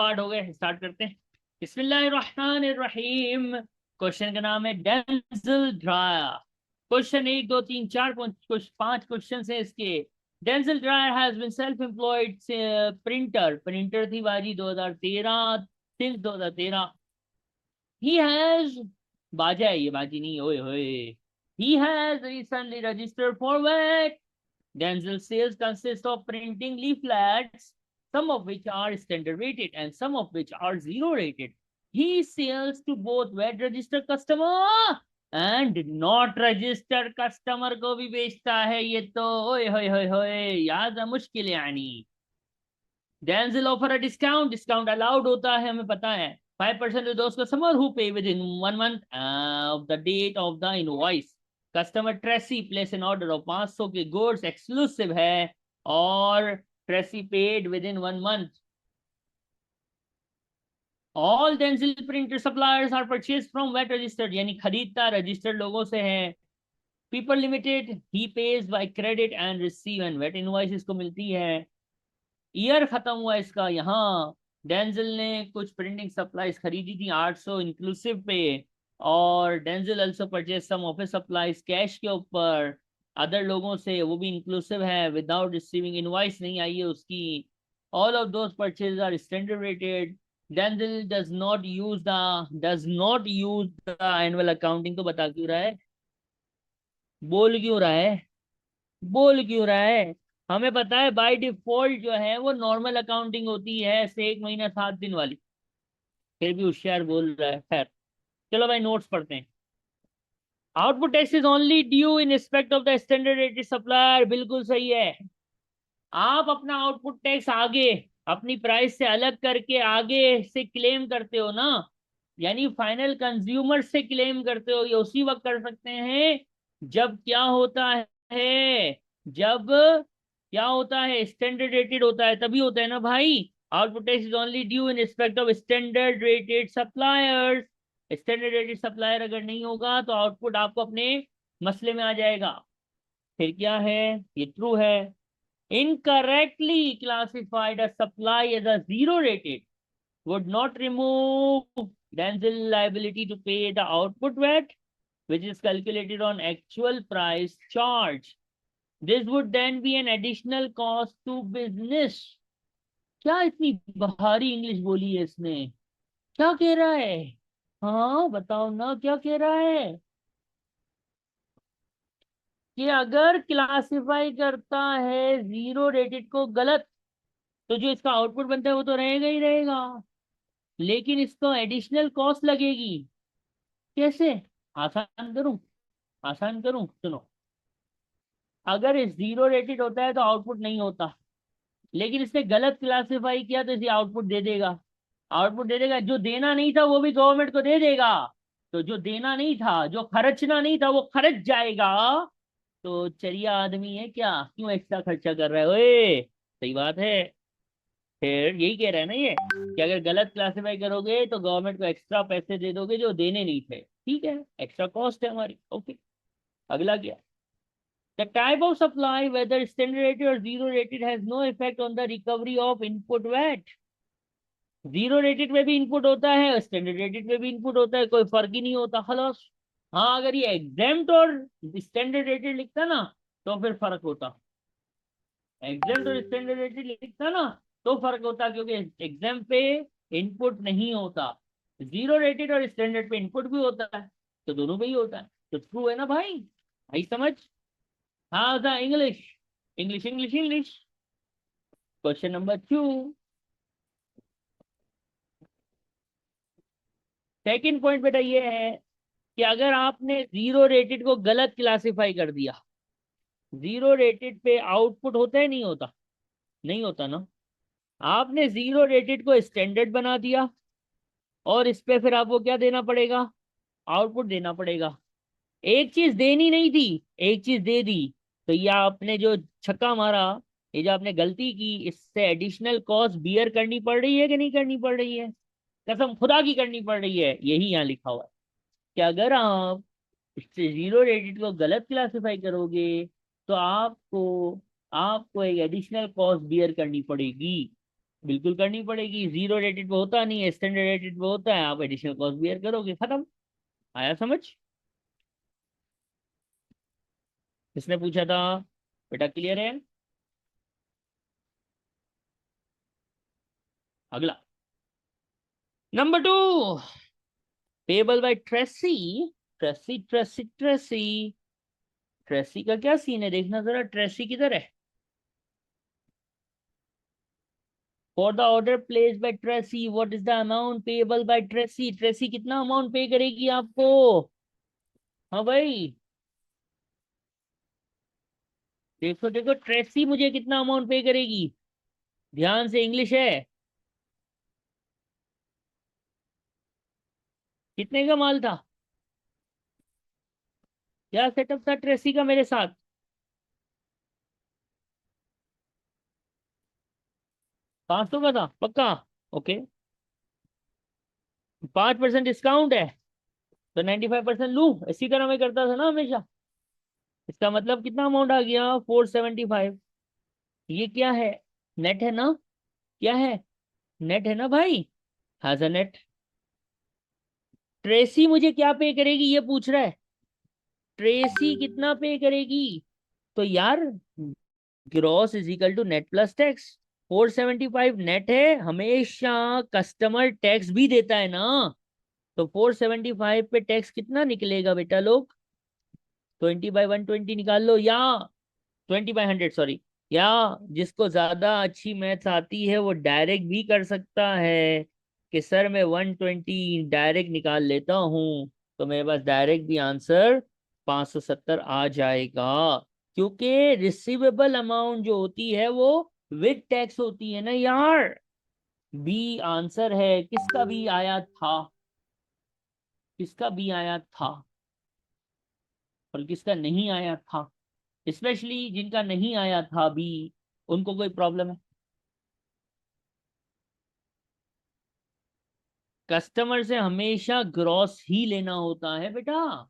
Start हो गए, start करते हैं। बिस्मिल्लाहिर्रहमानिर्रहीम। क्वेश्चन का नाम है डेंजल ड्रायर। क्वेश्चन एक दो तीन चार कुछ पांच क्वेश्चन है इसके। Denzel Dryer has been self employed printer. Printer थी बाजी 2013, सिंस 2013। ही हैज, बाजा है ये, बाजी नहीं, ओए होए। He has recently registered for wait. Denzel sales consist of printing leaflets, some of which are standard rated and some of which are zero rated. He sells to both wet registered customer and not registered customer को भी बेचता है ये तो। ओए होए होए होए, याद है मुश्किल यानी। Denzel offer a discount, discount allowed होता है हमें पता है। 5% to those customer who pay within 1 month of the date of the invoice. Customer Tracy place an order of 500 के गुड्स, एक्सक्लूसिव है, और Tracy paid with in 1 month. All Denzil printer suppliers are purchase from VAT registered, यानी खरीदता registered लोगों से है। People limited, he pays by credit and receive and VAT invoice इसको मिलती है। ईयर खत्म हुआ इसका यहाँ। डेंजल ने कुछ प्रिंटिंग सप्लाईज खरीदी थी 800 इंक्लूसिव पे, और Denzel also purchase some office supplies cash के ऊपर अदर लोगों से, वो भी इंक्लूसिव है, विदाउट रिसीविंग इनवॉइस नहीं आई है उसकी। All of those purchase are standard rated. Denzel does not use the annual accounting, तो बता क्यों रहा है, बोल क्यों रहा है, बोल क्यों रहा है। हमें पता है बाय डिफॉल्ट जो है वो नॉर्मल अकाउंटिंग होती है से 1 महीना 7 दिन वाली, फिर भी होशियार बोल रहा है। खैर चलो भाई नोट्स पढ़ते हैं। Output tax is only due in respect of the standard rated supplier, बिल्कुल सही है। आप अपना आउटपुट टैक्स आगे अपनी प्राइस से अलग करके आगे से क्लेम करते हो ना, यानी फाइनल कंज्यूमर से क्लेम करते हो, ये उसी वक्त कर सकते हैं जब क्या होता है, जब क्या होता है, स्टैंडर्ड रेटेड होता है, तभी होता है ना भाई। Output tax is only due in respect of standard rated suppliers. Standard rated supplier अगर नहीं होगा तो आउटपुट आपको अपने मसले में आ जाएगा। फिर क्या है, ये ट्रू है। Incorrectly classified a supply as a zero rated would not remove Denzel liability to pay the output VAT, which is calculated on actual price charge. This would then be an additional cost to business. क्या इतनी भारी English बोली है इसने, क्या कह रहा है, हाँ बताओ ना क्या कह रहा है। कि अगर क्लासिफाई करता है जीरो रेटेड को गलत, तो जो इसका आउटपुट बनता है वो तो रहेगा ही रहेगा, लेकिन इसको एडिशनल कॉस्ट लगेगी। कैसे, आसान करूं, आसान करूं, सुनो। अगर इस जीरो रेटेड होता है तो आउटपुट नहीं होता, लेकिन इसने गलत क्लासिफाई किया तो इसे आउटपुट दे देगा। आउटपुट दे देगा, जो देना नहीं था वो भी गवर्नमेंट को दे देगा। तो जो देना नहीं था, जो खर्चना नहीं था वो खर्च जाएगा। तो चरिया आदमी है क्या, क्यों एक्स्ट्रा खर्चा कर रहा है ओए, सही बात है। फिर यही कह रहा है ना ये, कि अगर गलत क्लासिफाई करोगे तो गवर्नमेंट को एक्स्ट्रा पैसे दे दोगे जो देने नहीं थे, ठीक है, एक्स्ट्रा कॉस्ट है हमारी। ओके, अगला क्या। The type of supply whether standard rated और zero rated has no effect on the recovery of input VAT. Zero rated में भी इनपुट होता है, स्टैंडर्ड रेटेड में भी इनपुट होता है, कोई फर्क ही नहीं होता, खलास। हाँ अगर ये एग्जेम्प्ट और स्टैंडर्ड रेटेड लिखता ना तो फिर फर्क होता, एग्जाम और स्टैंडर्ड रेटेड लिखता ना तो फर्क होता, क्योंकि एग्जाम पे इनपुट नहीं होता, जीरो रेटेड और स्टैंडर्ड पे इनपुट भी होता है, तो दोनों पे ही होता है। तो ट्रू है ना भाई, भाई समझ। हाँ था English, English English English. Question number 2, second point बेटा ये है कि अगर आपने जीरो रेटेड को गलत क्लासिफाई कर दिया, जीरो रेटेड पे आउटपुट होता है नहीं होता, नहीं होता ना। आपने जीरो रेटेड को स्टैंडर्ड बना दिया और इस पे फिर आपको क्या देना पड़ेगा, आउटपुट देना पड़ेगा। एक चीज देनी नहीं थी, एक चीज दे दी, तो ये आपने जो छक्का मारा, ये जो आपने गलती की, इससे एडिशनल कॉस्ट बियर करनी पड़ रही है कि नहीं करनी पड़ रही है, कसम खुदा की करनी पड़ रही है। यही यहाँ लिखा हुआ है कि अगर आप इससे जीरो रेटेड को गलत क्लासिफाई करोगे तो आपको आपको एक एडिशनल कॉस्ट बियर करनी पड़ेगी। बिल्कुल करनी पड़ेगी, जीरो रेटेड पे होता नहीं है, स्टैंडर्ड रेटेड पे होता है, आप एडिशनल कॉस्ट बियर करोगे, खत्म। आया समझ? किसने पूछा था? बेटा क्लियर है? अगला, number 2, payable by Tracy. Tracy Tracy Tracy, Tracy का क्या सीन है, देखना जरा, ट्रेसी किधर है? For the order placed bye Tracy what is the amount payable by Tracy, Tracy कितना अमाउंट पे करेगी आपको? हाँ भाई, देखो देखो, ट्रेसी मुझे कितना अमाउंट पे करेगी, ध्यान से, इंग्लिश है। कितने का माल था? क्या सेटअप था ट्रेसी का मेरे साथ? 500 का था पक्का? ओके, 5% डिस्काउंट है, तो 95% लू, इसी तरह मैं करता था ना हमेशा। इसका मतलब कितना अमाउंट आ गया? 475। ये क्या है? नेट है ना? क्या है? नेट है ना भाई? Has a net. ट्रेसी मुझे क्या पे करेगी ये पूछ रहा है, ट्रेसी कितना पे करेगी? तो यार, gross is equal to net plus tax. 475 net है, हमेशा कस्टमर टैक्स भी देता है ना, तो 475 पे टैक्स कितना निकलेगा बेटा लोग? 20/120 निकाल लो, या 20/100, सॉरी। या जिसको ज्यादा अच्छी मैथ्स आती है वो डायरेक्ट भी कर सकता है कि सर मैं 120 डायरेक्ट निकाल लेता हूँ, तो मेरे पास डायरेक्ट भी आंसर 570 आ जाएगा। क्योंकि रिसीवेबल अमाउंट जो होती है वो विद टैक्स होती है ना यार। बी आंसर है, किसका बी आया था? किसका बी आया था और किसका नहीं आया था? स्पेशली जिनका नहीं आया था बी, उनको कोई प्रॉब्लम है? कस्टमर से हमेशा ग्रॉस ही लेना होता है बेटा,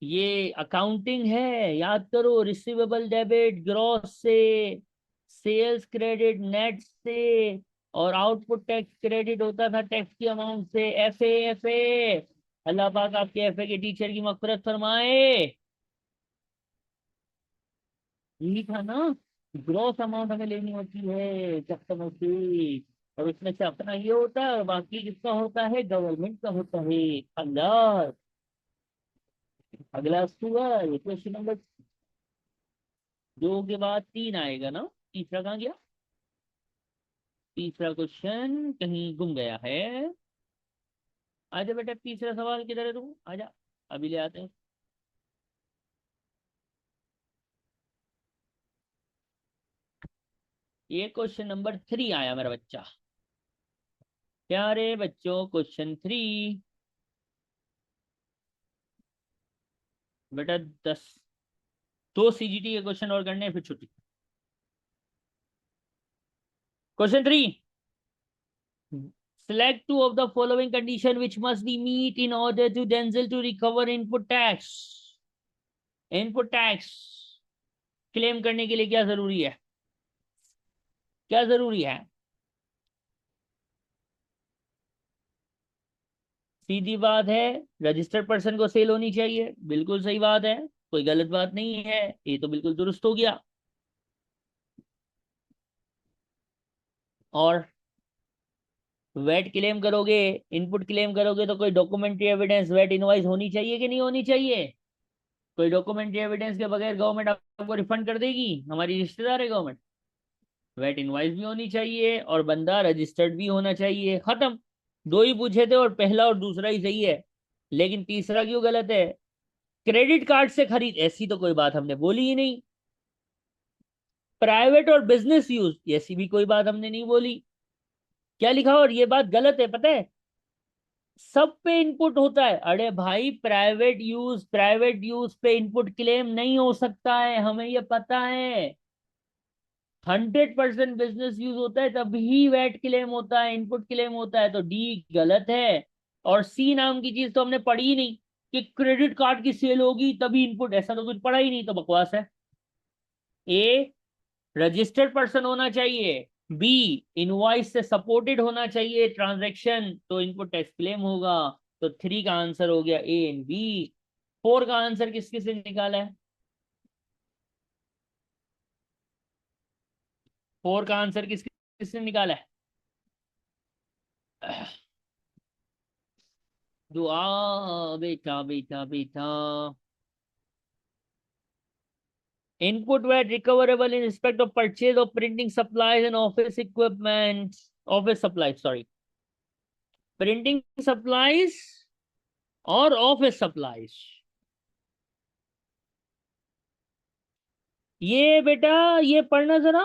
ये अकाउंटिंग है, याद करो, रिसीवेबल डेबिट ग्रॉस से, सेल्स क्रेडिट नेट से, और आउटपुट टैक्स क्रेडिट होता था टैक्स की अमाउंट से। एफए, एफए, अल्लाह पाक आपके एफए के टीचर की मगफिरत फरमाए। यही था ना, ग्रॉस अमाउंट हमें लेनी होती है कस्टमर से, और उसमें से अपना ये होता है और बाकी किसका होता है? गवर्नमेंट का होता है। अल्लाह, अगला हुआ ये क्वेश्चन नंबर 2 के बाद 3 आएगा ना, तीसरा कहाँ गया? तीसरा क्वेश्चन कहीं गुम गया है। आजा बेटा, तीसरा सवाल किधर है तू? आजा, अभी ले आते हैं। ये क्वेश्चन नंबर 3 आया मेरा बच्चा। प्यारे बच्चों, क्वेश्चन 3। बेटा 10, 2 CGT के क्वेश्चन और करने हैं, फिर छुट्टी। Question 3, select two of the following condition which must be meet in order to Denzel to recover input tax। Input tax claim करने के लिए क्या जरूरी है? क्या जरूरी है? सीधी बात है, रजिस्टर्ड पर्सन को सेल होनी चाहिए, बिल्कुल सही बात है, कोई गलत बात नहीं है, ये तो बिल्कुल दुरुस्त हो गया। और वेट क्लेम करोगे, इनपुट क्लेम करोगे, तो कोई डॉक्यूमेंट्री एविडेंस, वेट इनवॉइस होनी चाहिए कि नहीं होनी चाहिए? कोई डॉक्यूमेंट्री एविडेंस के बगैर गवर्नमेंट आपको रिफंड कर देगी? हमारी रिश्तेदार है गवर्नमेंट। वेट इनवॉइस भी होनी चाहिए और बंदा रजिस्टर्ड भी होना चाहिए, खत्म। 2 ही पूछे थे और पहला और दूसरा ही सही है, लेकिन तीसरा क्यों गलत है? क्रेडिट कार्ड से खरीद, ऐसी तो कोई बात हमने बोली ही नहीं। प्राइवेट और बिजनेस यूज, ऐसी भी कोई बात हमने नहीं बोली। क्या लिखा? और ये बात गलत है पता है, सब पे इनपुट होता है। अरे भाई, प्राइवेट यूज पे इनपुट क्लेम नहीं हो सकता है, हमें ये पता है। 100% बिजनेस यूज होता है तभी वेट क्लेम होता है, इनपुट क्लेम होता है, तो डी गलत है। और सी नाम की चीज तो हमने पढ़ी ही नहीं, कि क्रेडिट कार्ड की सेल होगी तभी इनपुट, ऐसा तो कुछ पढ़ा ही नहीं, तो बकवास है। ए, रजिस्टर्ड पर्सन होना चाहिए, बी इनवॉइस से सपोर्टेड होना चाहिए ट्रांजैक्शन, तो इनको टैक्स क्लेम होगा। तो 3 का आंसर हो गया ए एंड बी। 4 का आंसर किस किसने निकाला है? 4 का आंसर किस किसने निकाला है? दुआ, बेटा बेटा बेटा। Input VAT recoverable in respect of purchase of printing supplies and office equipment. Office supplies, sorry. Printing supplies और ऑफिस सप्लाईज। ये बेटा ये पढ़ना जरा,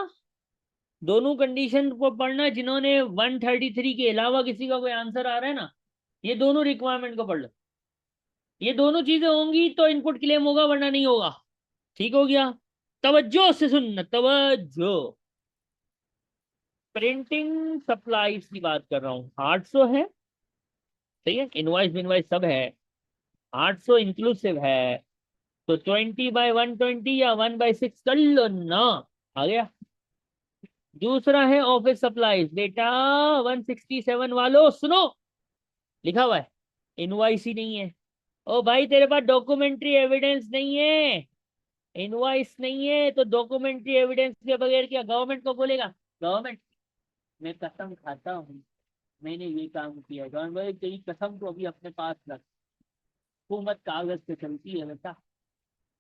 दोनों कंडीशन को पढ़ना। जिन्होंने 133 के अलावा किसी का कोई आंसर आ रहा है ना, ये दोनों रिक्वायरमेंट को पढ़ लो। ये दोनों चीजें होंगी तो इनपुट क्लेम होगा, वरना नहीं होगा। ठीक हो गया? तवज्जो से सुनना, तवज्जो। प्रिंटिंग सप्लाईज की बात कर रहा हूं, 800 है। सही है, इनवाइस इनवाइस सब है, 800 इंक्लूसिव है। तो 20/120 या 1/6 कर लो ना, आ गया। दूसरा है ऑफिस सप्लाईज, बेटा 167 वालों सुनो, लिखा हुआ है इनवाइस ही नहीं है। ओ भाई तेरे पास डॉक्यूमेंट्री एविडेंस नहीं है, इनवाइस नहीं है, तो डॉक्यूमेंट्री एविडेंस के बगैर क्या गवर्नमेंट को बोलेगा? गवर्नमेंट, मैं कसम खाता हूँ मैंने ये काम किया, गवर्नमेंट तेरी कसम तो अभी अपने पास रख। हुकूमत कागज पे चलती है बेटा,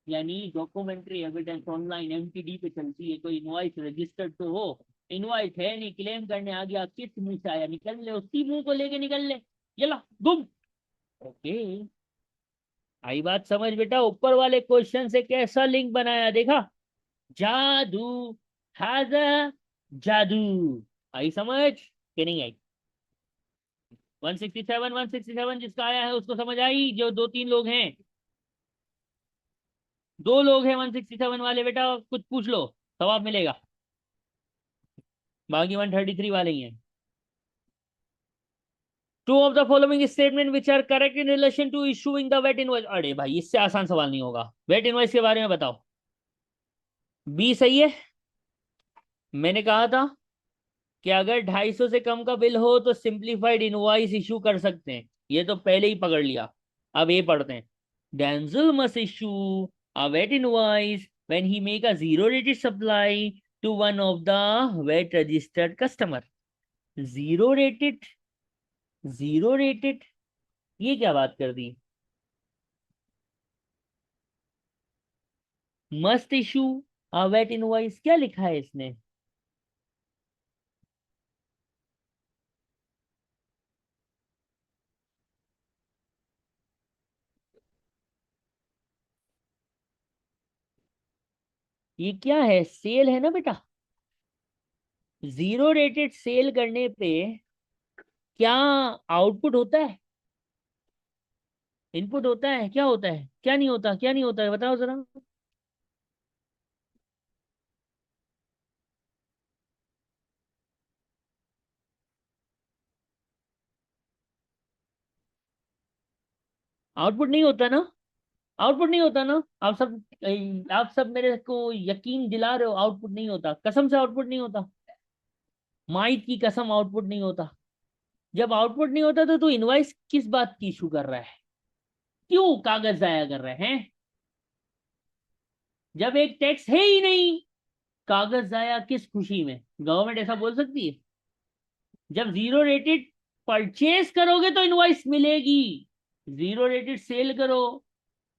यानी डॉक्यूमेंट्री एविडेंस ऑनलाइन एमटीडी पे चलती है। कोई इनवॉइस रजिस्टर्ड तो हो, इनवॉइस है नहीं, क्लेम करने आ गया, किस मुंह से आया, निकल ले उसी मुंह को लेके निकल ले, चला गुम। ओके, आई बात समझ बेटा? ऊपर वाले क्वेश्चन से कैसा लिंक बनाया देखा? जादू, हाजा जादू। आई समझ कि नहीं आई? 167 167 जिसका आया है उसको समझ आई? जो 2-3 लोग हैं, 2 लोग हैं 167 वाले, बेटा कुछ पूछ लो, जवाब मिलेगा। बाकी 133 वाले ही हैं। Two of the following statement which are correct in relation to issuing the VAT invoice. अरे भाई इससे आसान सवाल नहीं होगा, वेट इनवॉइस के बारे में बताओ। बी सही है। मैंने कहा था कि अगर 250 से कम का बिल हो तो सिंप्लीफाइड इनवॉइस इशू कर सकते हैं, ये तो पहले ही पकड़ लिया। अब ये पढ़ते हैं। Denzil must issue a VAT invoice when he make a zero rated supply to one of the VAT registered customer. Zero rated, zero rated, ये क्या बात कर दी? Must issue a VAT invoice, क्या लिखा है इसने? ये क्या है? सेल है ना बेटा? जीरो रेटेड सेल करने पे क्या आउटपुट होता है? इनपुट होता है? क्या होता है, क्या नहीं होता, क्या नहीं होता है बताओ जरा। आउटपुट नहीं होता ना? आउटपुट नहीं होता ना? आप सब मेरे को यकीन दिला रहे हो आउटपुट नहीं होता? कसम से आउटपुट नहीं होता, माइट की कसम आउटपुट नहीं होता। जब आउटपुट नहीं होता तो तू इनवाइस किस बात की इशू कर रहा है? क्यों कागज जाया कर रहे हैं? जब एक टैक्स है ही नहीं, कागज जाया किस खुशी में? गवर्नमेंट ऐसा बोल सकती है? जब जीरो रेटेड परचेज करोगे तो इनवाइस मिलेगी, जीरो रेटेड सेल करो।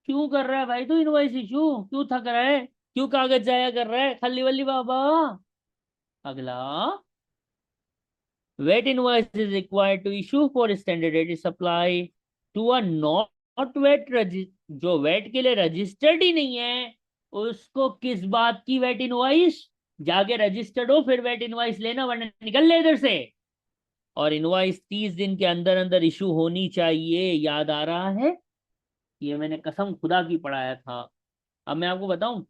क्यों कर रहा है भाई तू इनवॉइस इशू? क्यों थक रहा है? क्यों कागज जाया कर रहा है? खल्ली वल्ली बाबा। अगला, VAT invoice is required to issue for standard rate supply to a not VAT, जो वेट के लिए रजिस्टर्ड ही नहीं है उसको किस बात की वेट इनवॉइस? जाके रजिस्टर्ड हो फिर वेट इनवॉइस लेना, वरना निकल ले इधर से। और इनवॉइस 30 दिन के अंदर अंदर इशू होनी चाहिए, याद आ रहा है? ये मैंने कसम खुदा की पढ़ाया था। अब मैं आपको बताऊं,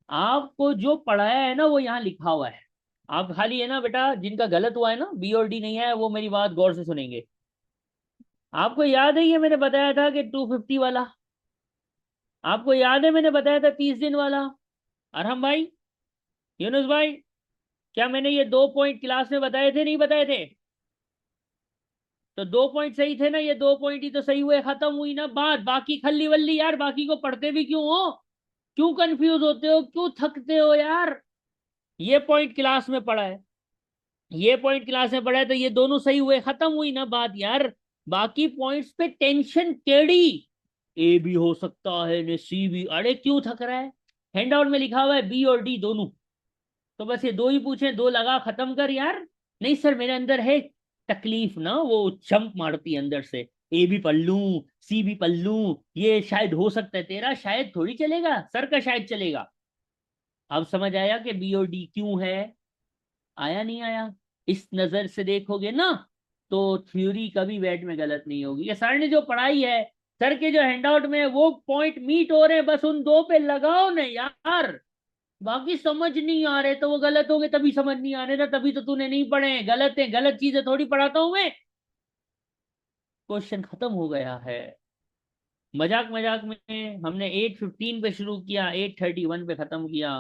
आपको जो पढ़ाया है ना वो यहाँ लिखा हुआ है। आप खाली है ना बेटा, जिनका गलत हुआ है ना, बी और डी नहीं है, वो मेरी बात गौर से सुनेंगे। आपको याद है ये मैंने बताया था कि 250 वाला? आपको याद है मैंने बताया था 30 दिन वाला? अरहम भाई, यूनुस भाई, क्या मैंने ये 2 पॉइंट क्लास में बताए थे, नहीं बताए थे? तो 2 पॉइंट सही थे ना, ये 2 पॉइंट ही तो सही हुए, खत्म हुई ना बात। बाकी खल्ली वल्ली यार, बाकी को पढ़ते भी क्यों हो? क्यों कंफ्यूज होते हो, क्यों थकते हो यार? ये पॉइंट क्लास में पढ़ा है, ये पॉइंट क्लास में पढ़ा है, तो ये दोनों सही हुए, खत्म हुई ना बात यार। बाकी पॉइंट्स पे टेंशन टेढ़ी। ए भी हो सकता है ने सी भी, अरे क्यों थक रहा है? हैंडआउट में लिखा हुआ है बी और डी दोनों। तो बस ये दो ही पूछे, दो लगा, खत्म कर यार। नहीं सर मेरे अंदर है तकलीफ ना, वो चंप मारती है अंदर से। ए भी पढ़ लूं, सी भी पढ़ लूं, ये शायद हो सकता है, तेरा शायद थोड़ी चलेगा, सर का शायद चलेगा। अब समझ आया कि बी और डी क्यों है? आया नहीं आया? इस नजर से देखोगे ना, तो थ्योरी कभी वेट में गलत नहीं होगी। ये सर ने जो पढ़ाई है, सर के जो हैंडआउट में है, वो पॉइंट मीट हो रहे हैं, बस उन दो पे लगाओ ना यार। बाकी समझ नहीं आ रहे तो वो गलत हो गए, तभी समझ नहीं आ रहे ना, तभी तो तूने नहीं पढ़े हैं, गलत है, गलत चीजें थोड़ी पढ़ाता हूं मैं। क्वेश्चन खत्म हो गया है। मजाक मजाक में हमने 8:15 पे शुरू किया, 8:31 पे खत्म किया।